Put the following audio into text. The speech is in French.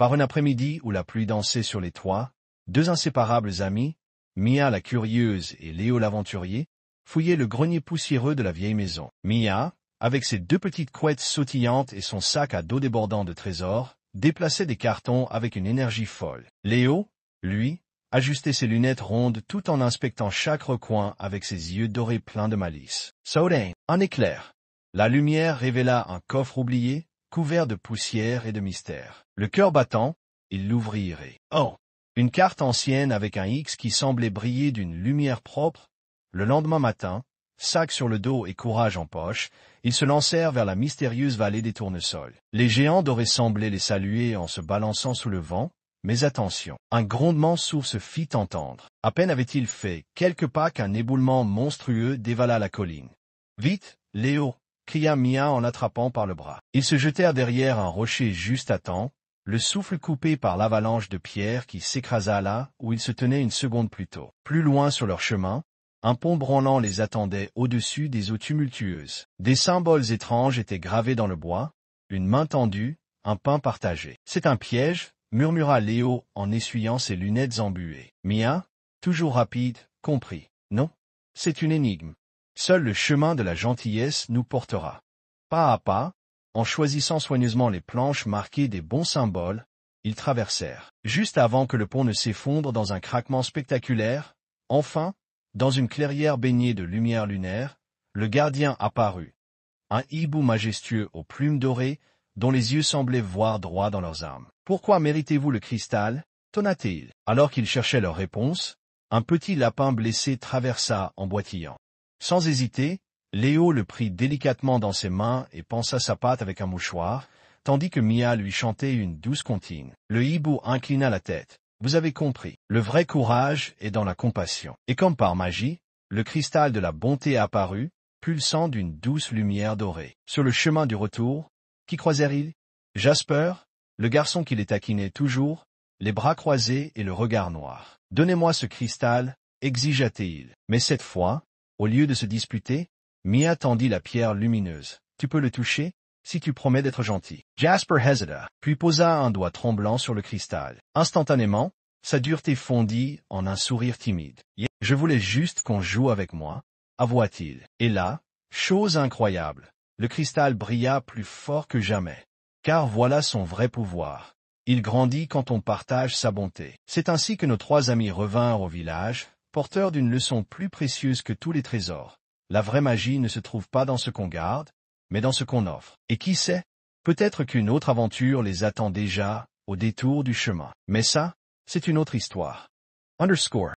Par un après-midi où la pluie dansait sur les toits, deux inséparables amis, Mia la curieuse et Léo l'aventurier, fouillaient le grenier poussiéreux de la vieille maison. Mia, avec ses deux petites couettes sautillantes et son sac à dos débordant de trésors, déplaçait des cartons avec une énergie folle. Léo, lui, ajustait ses lunettes rondes tout en inspectant chaque recoin avec ses yeux dorés pleins de malice. Soudain, un éclair. La lumière révéla un coffre oublié, couvert de poussière et de mystère. Le cœur battant, il l'ouvrit. Oh! Une carte ancienne avec un X qui semblait briller d'une lumière propre. Le lendemain matin, sac sur le dos et courage en poche, ils se lancèrent vers la mystérieuse vallée des tournesols. Les géants dorés semblaient les saluer en se balançant sous le vent, mais attention, un grondement sourd se fit entendre. À peine avait-il fait quelques pas qu'un éboulement monstrueux dévala la colline. « Vite, Léo !» cria Mia en l'attrapant par le bras. Ils se jetèrent derrière un rocher juste à temps, le souffle coupé par l'avalanche de pierres qui s'écrasa là où ils se tenaient une seconde plus tôt. Plus loin sur leur chemin, un pont branlant les attendait au-dessus des eaux tumultueuses. Des symboles étranges étaient gravés dans le bois, une main tendue, un pain partagé. « C'est un piège !» murmura Léo en essuyant ses lunettes embuées. Mia, toujours rapide, comprit. « Non, c'est une énigme. Seul le chemin de la gentillesse nous portera. » Pas à pas, en choisissant soigneusement les planches marquées des bons symboles, ils traversèrent. Juste avant que le pont ne s'effondre dans un craquement spectaculaire, enfin, dans une clairière baignée de lumière lunaire, le gardien apparut. Un hibou majestueux aux plumes dorées, dont les yeux semblaient voir droit dans leurs armes. « Pourquoi méritez-vous le cristal ?» tonna-t-il. Alors qu'ils cherchaient leur réponse, un petit lapin blessé traversa en boitillant. Sans hésiter, Léo le prit délicatement dans ses mains et pansa sa patte avec un mouchoir, tandis que Mia lui chantait une douce comptine. Le hibou inclina la tête. « Vous avez compris, le vrai courage est dans la compassion. » Et comme par magie, le cristal de la bonté apparut, pulsant d'une douce lumière dorée. Sur le chemin du retour, qui croisèrent-ils? Jasper, le garçon qui les taquinait toujours, les bras croisés et le regard noir. « Donnez-moi ce cristal, exigea-t-il. Mais cette fois, au lieu de se disputer, Mia tendit la pierre lumineuse. « Tu peux le toucher, si tu promets d'être gentil. » Jasper hésita, puis posa un doigt tremblant sur le cristal. Instantanément, sa dureté fondit en un sourire timide. « Je voulais juste qu'on joue avec moi, » avoua-t-il. Et là, chose incroyable, le cristal brilla plus fort que jamais. Car voilà son vrai pouvoir. Il grandit quand on partage sa bonté. C'est ainsi que nos trois amis revinrent au village, porteurs d'une leçon plus précieuse que tous les trésors. La vraie magie ne se trouve pas dans ce qu'on garde, mais dans ce qu'on offre. Et qui sait, peut-être qu'une autre aventure les attend déjà au détour du chemin. Mais ça, c'est une autre histoire. _